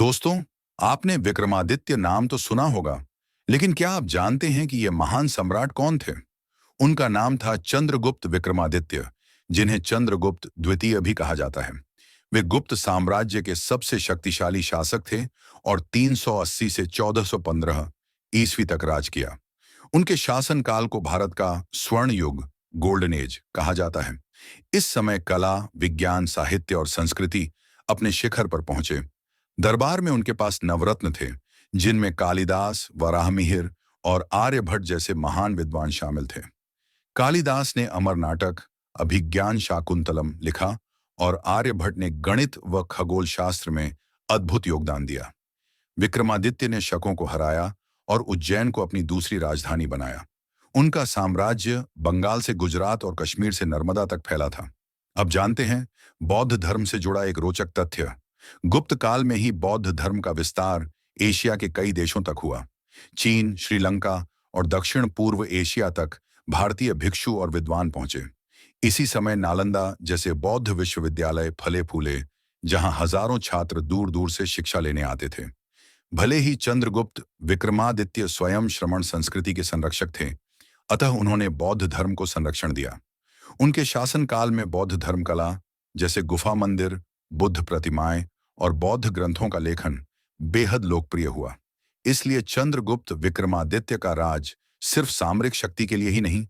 दोस्तों, आपने विक्रमादित्य नाम तो सुना होगा, लेकिन क्या आप जानते हैं कि ये महान सम्राट कौन थे? उनका नाम था चंद्रगुप्त विक्रमादित्य, जिन्हें चंद्रगुप्त द्वितीय भी कहा जाता है। वे गुप्त साम्राज्य के सबसे शक्तिशाली शासक थे और 380 से 1415 ईस्वी तक राज किया। उनके शासन काल को भारत का स्वर्ण युग, गोल्डन एज कहा जाता है। इस समय कला, विज्ञान, साहित्य और संस्कृति अपने शिखर पर पहुंचे। दरबार में उनके पास नवरत्न थे, जिनमें कालिदास, वराहमिहिर और आर्यभट्ट जैसे महान विद्वान शामिल थे। कालिदास ने अमर नाटक, अभिज्ञान शाकुंतलम लिखा और आर्यभट्ट ने गणित व खगोल शास्त्र में अद्भुत योगदान दिया। विक्रमादित्य ने शकों को हराया और उज्जैन को अपनी दूसरी राजधानी बनाया। उनका साम्राज्य बंगाल से गुजरात और कश्मीर से नर्मदा तक फैला था। अब जानते हैं बौद्ध धर्म से जुड़ा एक रोचक तथ्य। गुप्त काल में ही बौद्ध धर्म का विस्तार एशिया के कई देशों तक हुआ। चीन, श्रीलंका और दक्षिण पूर्व एशिया तक भारतीय भिक्षु और विद्वान पहुंचे। इसी समय नालंदा जैसे बौद्ध विश्वविद्यालय फले फूले, जहां हजारों छात्र दूर दूर से शिक्षा लेने आते थे। भले ही चंद्रगुप्त विक्रमादित्य स्वयं श्रमण संस्कृति के संरक्षक थे, अतः उन्होंने बौद्ध धर्म को संरक्षण दिया। उनके शासनकाल में बौद्ध धर्म कला जैसे गुफा मंदिर, बुद्ध प्रतिमाएं और बौद्ध ग्रंथों का लेखन बेहद लोकप्रिय हुआ। इसलिए चंद्रगुप्त विक्रमादित्य का राज सिर्फ सामरिक शक्ति के लिए ही नहीं,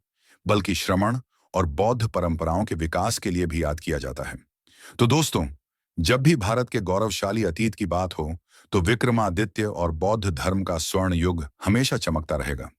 बल्कि श्रमण और बौद्ध परंपराओं के विकास के लिए भी याद किया जाता है। तो दोस्तों, जब भी भारत के गौरवशाली अतीत की बात हो, तो विक्रमादित्य और बौद्ध धर्म का स्वर्ण युग हमेशा चमकता रहेगा।